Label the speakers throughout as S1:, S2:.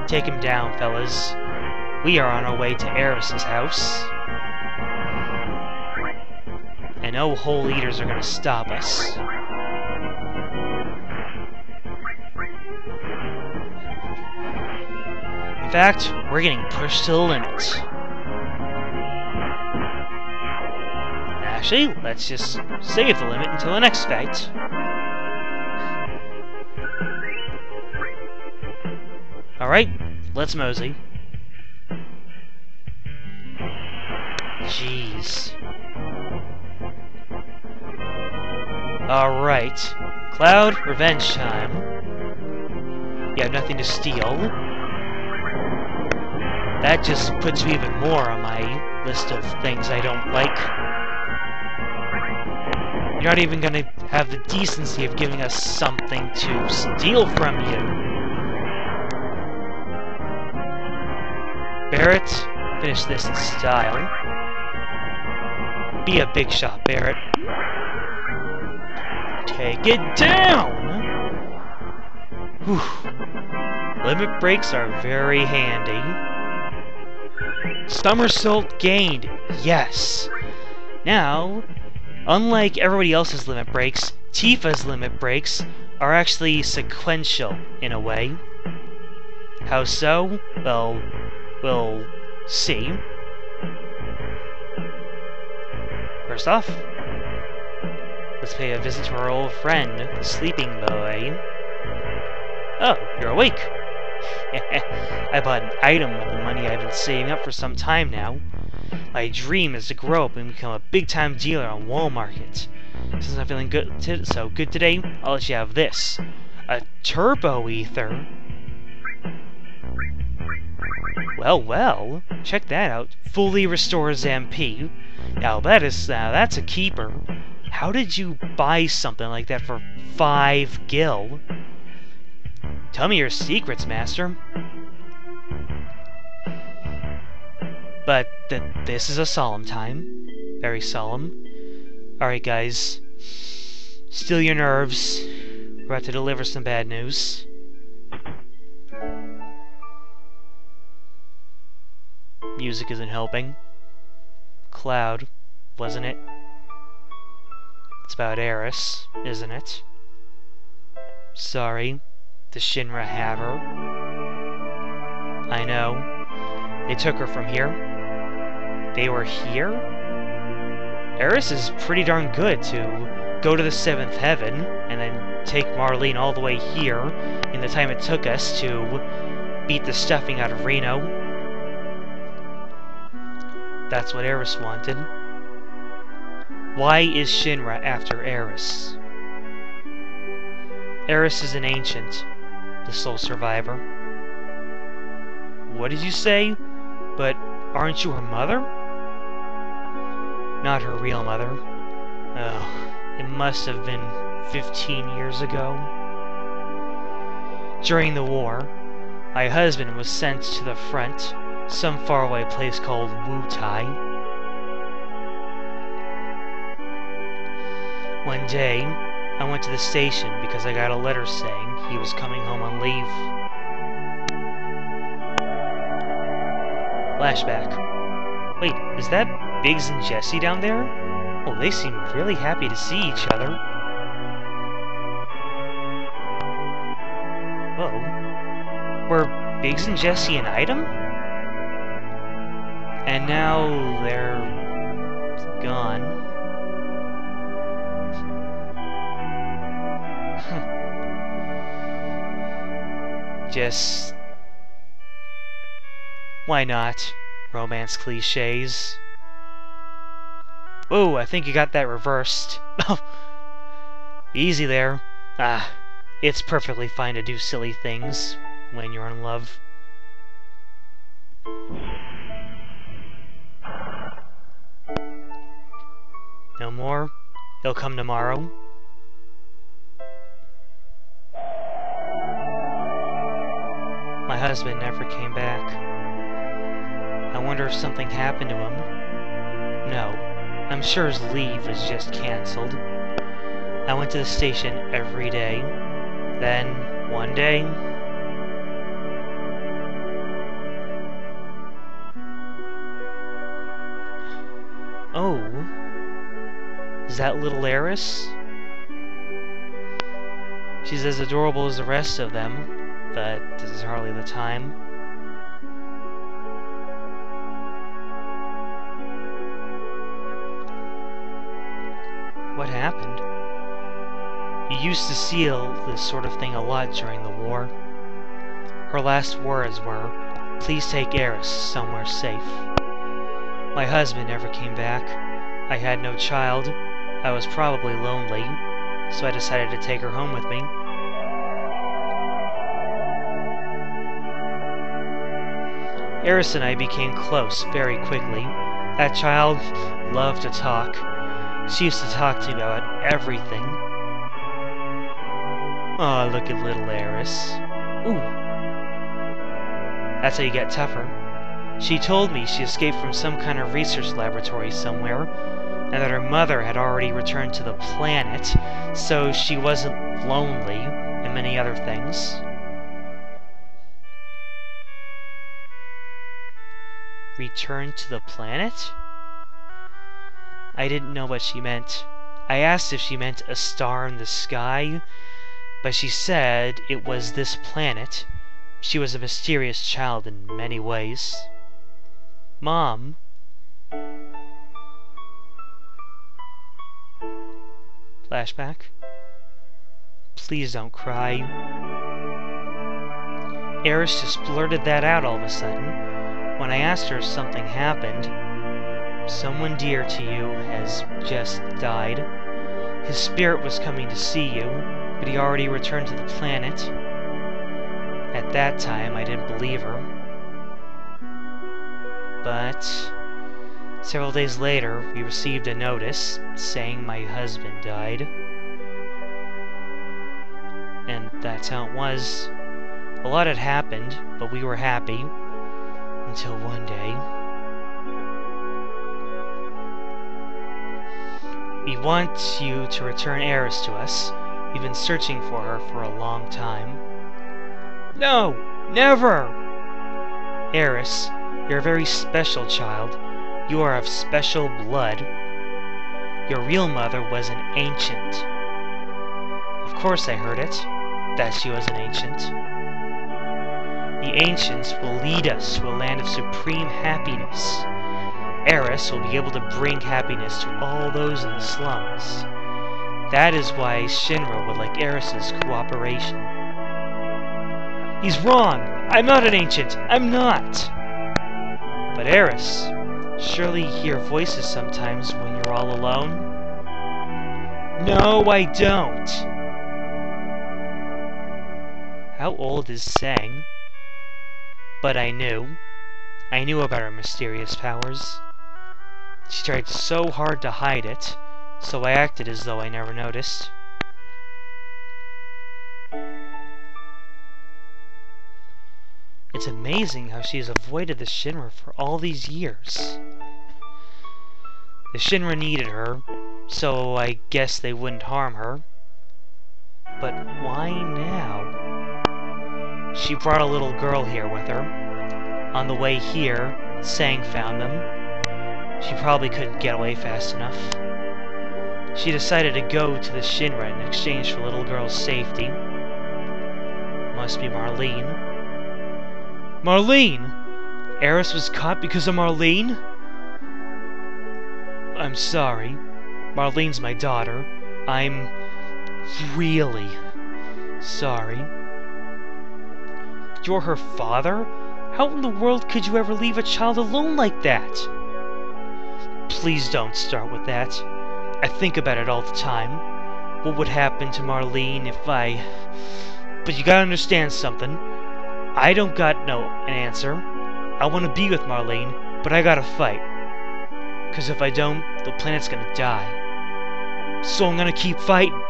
S1: Take him down, fellas. We are on our way to Aeris' house. And no Hole Eaters are gonna stop us. In fact, we're getting pushed to the limit. Actually, let's just save the limit until the next fight. Alright, let's mosey. Jeez. Alright. Cloud, revenge time. You have nothing to steal. That just puts me even more on my list of things I don't like. You're not even gonna have the decency of giving us something to steal from you. Barrett, finish this in style. Be a big shot, Barrett. Take it down! Whew. Limit breaks are very handy. Somersault gained, yes! Now, unlike everybody else's limit breaks, Tifa's limit breaks are actually sequential, in a way. How so? Well, we'll see. First off, let's pay a visit to our old friend, the sleeping boy. Oh, you're awake! I bought an item with the money I've been saving up for some time now. My dream is to grow up and become a big-time dealer on Wall Market. Since I'm feeling good today, I'll let you have this. A turbo ether. Well, check that out. Fully restores MP. Now that's a keeper. How did you buy something like that for 5 gil? Tell me your secrets, Master. But this is a solemn time. Very solemn. Alright, guys. Still your nerves. We're about to deliver some bad news. Music isn't helping. Cloud, wasn't it? It's about Aeris, isn't it? Sorry. The Shinra have her. I know. They took her from here. They were here? Aeris is pretty darn good to go to the 7th heaven and then take Marlene all the way here in the time it took us to beat the stuffing out of Reno. That's what Aeris wanted. Why is Shinra after Aeris? Aeris is an ancient, the sole survivor. What did you say? But aren't you her mother? Not her real mother. Oh, it must have been 15 years ago. During the war, my husband was sent to the front, some faraway place called Wutai. One day, I went to the station because I got a letter saying he was coming home on leave. Flashback. Wait, is that Biggs and Jesse down there? Oh, they seem really happy to see each other. Whoa. Were Biggs and Jesse an item? And now they're gone. Just... why not? Romance cliches. Whoa, I think you got that reversed. Easy there. Ah, it's perfectly fine to do silly things when you're in love. No more? He'll come tomorrow? My husband never came back. I wonder if something happened to him. No, I'm sure his leave was just cancelled. I went to the station every day. Then, one day... Is that little Aeris? She's as adorable as the rest of them, but this is hardly the time. What happened? You used to see this sort of thing a lot during the war. Her last words were, "Please take Aeris somewhere safe." My husband never came back. I had no child. I was probably lonely, so I decided to take her home with me. Aeris and I became close very quickly. That child loved to talk. She used to talk to me about everything. Aw, look at little Aeris. Ooh. That's how you get tougher. She told me she escaped from some kind of research laboratory somewhere, and that her mother had already returned to the planet, so she wasn't lonely, and many other things. Returned to the planet? I didn't know what she meant. I asked if she meant a star in the sky, but she said it was this planet. She was a mysterious child in many ways. Mom? Flashback? Please don't cry. Aeris just blurted that out all of a sudden. When I asked her if something happened, someone dear to you has just died. His spirit was coming to see you, but he already returned to the planet. At that time, I didn't believe her. But several days later, we received a notice saying my husband died. And that's how it was. A lot had happened, but we were happy. Until one day. We want you to return Aeris to us. We've been searching for her for a long time. No! Never! Aeris, you're a very special child. You are of special blood. Your real mother was an ancient. Of course I heard it, that she was an ancient. The ancients will lead us to a land of supreme happiness. Aeris will be able to bring happiness to all those in the slums. That is why Shinra would like Aeris' cooperation. He's wrong! I'm not an ancient! I'm not! But Aeris, surely you hear voices sometimes when you're all alone? No, I don't! How old is Sang? But I knew. I knew about her mysterious powers. She tried so hard to hide it, so I acted as though I never noticed. It's amazing how she's avoided the Shinra for all these years. The Shinra needed her, so I guess they wouldn't harm her. But why now? She brought a little girl here with her. On the way here, Sang found them. She probably couldn't get away fast enough. She decided to go to the Shinra in exchange for little girl's safety. Must be Marlene. Marlene! Aeris was caught because of Marlene? I'm sorry. Marlene's my daughter. I'm really sorry. You're her father? How in the world could you ever leave a child alone like that? Please don't start with that. I think about it all the time. What would happen to Marlene if I... But you gotta understand something. I don't got an answer. I want to be with Marlene, but I gotta fight. 'Cause if I don't, the planet's gonna die. So I'm gonna keep fighting.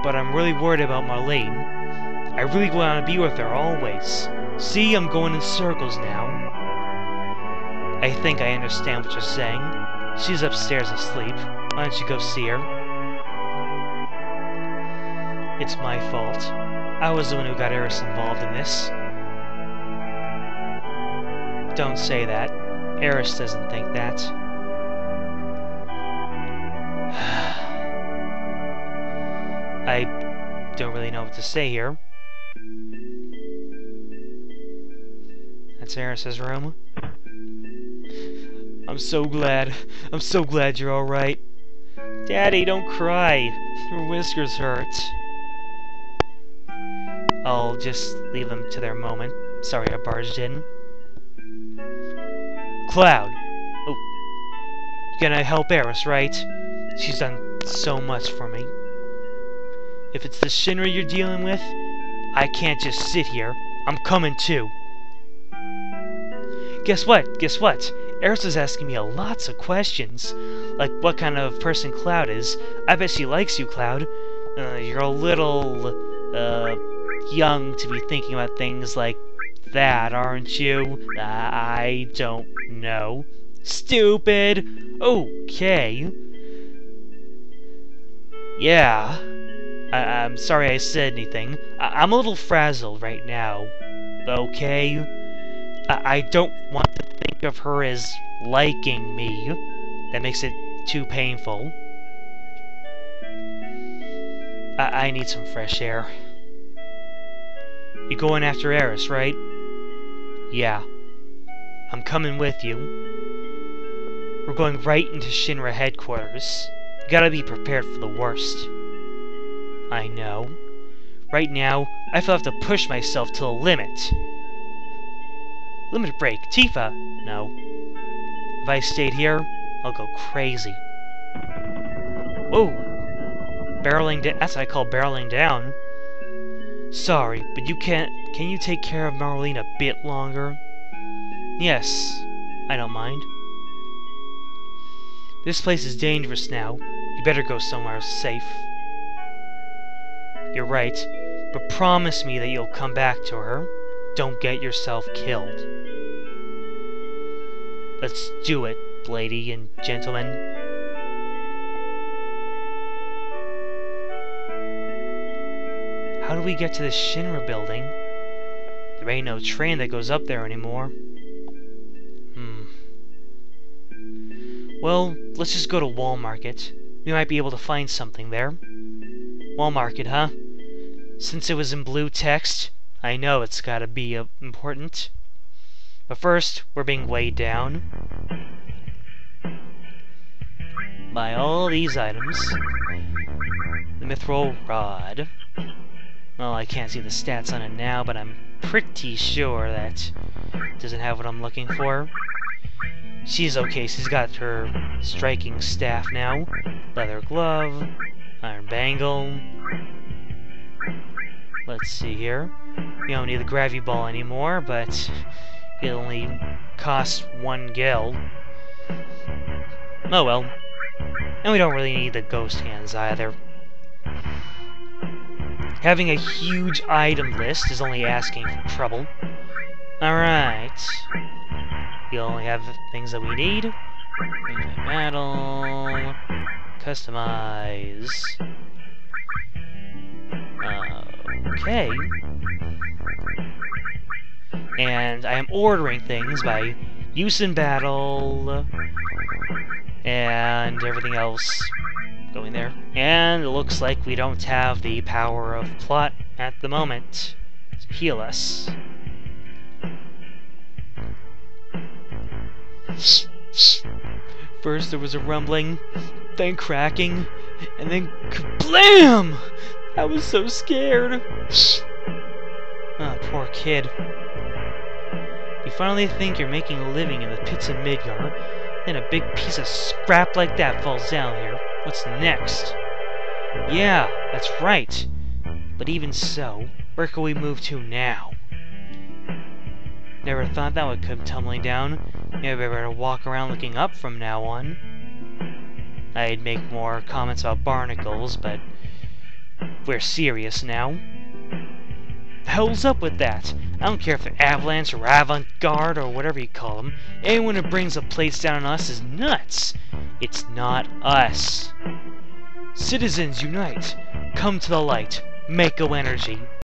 S1: But I'm really worried about Marlene. I really want to be with her always. See, I'm going in circles now. I think I understand what you're saying. She's upstairs asleep. Why don't you go see her? It's my fault. I was the one who got Aeris involved in this. Don't say that. Aeris doesn't think that. really know what to say here. That's Aeris' room. I'm so glad you're alright. Daddy, don't cry. Your whiskers hurt. I'll just leave them to their moment. Sorry I barged in. Cloud! Oh. You're gonna help Aeris, right? She's done so much for me. If it's the Shinra you're dealing with, I can't just sit here. I'm coming too. Guess what? Guess what? Aeris is asking me lots of questions. Like what kind of person Cloud is. I bet she likes you, Cloud. You're a little, young to be thinking about things like that, aren't you? I don't know. Stupid! Okay. Yeah. I'm sorry I said anything. I'm a little frazzled right now. Okay? I don't want to think of her as liking me. That makes it too painful. I need some fresh air. You're going after Aeris, right? Yeah. I'm coming with you. We're going right into Shinra headquarters. You gotta be prepared for the worst. I know. Right now, I feel I have to push myself to the limit. Limit break. Tifa! No. If I stayed here, I'll go crazy. Whoa! Barreling down. That's what I call barreling down. Sorry, but you can't. Can you take care of Marlene a bit longer? Yes, I don't mind. This place is dangerous now. You better go somewhere safe. You're right, but promise me that you'll come back to her. Don't get yourself killed. Let's do it, lady and gentlemen. How do we get to the Shinra building? There ain't no train that goes up there anymore. Well, let's just go to Wall Market. We might be able to find something there. Wall Market, huh? Since it was in blue text, I know it's gotta be important. But first, we're being weighed down by all these items. The Mithril Rod. Well, I can't see the stats on it now, but I'm pretty sure that it doesn't have what I'm looking for. She's okay, she's got her striking staff now. Leather glove, iron bangle. Let's see here. We don't need the gravity ball anymore, but it only costs 1 gil. Oh well. And we don't really need the ghost hands either. Having a huge item list is only asking for trouble. Alright. You only have the things that we need. Battle. Customize. Okay. And I am ordering things by use in battle and everything else going there. And it looks like we don't have the power of plot at the moment to heal us. First there was a rumbling, then cracking, and then kablam! I was so scared. Oh, poor kid. You finally think you're making a living in the pits of Midgar, then a big piece of scrap like that falls down here. What's next? Yeah, that's right. But even so, where can we move to now? Never thought that would come tumbling down. Maybe I better walk around looking up from now on. I'd make more comments about barnacles, but we're serious now. The hell's up with that? I don't care if they're Avalanche or Avant-Garde or whatever you call them. Anyone who brings a place down on us is nuts. It's not us. Citizens unite. Come to the light. Mako energy.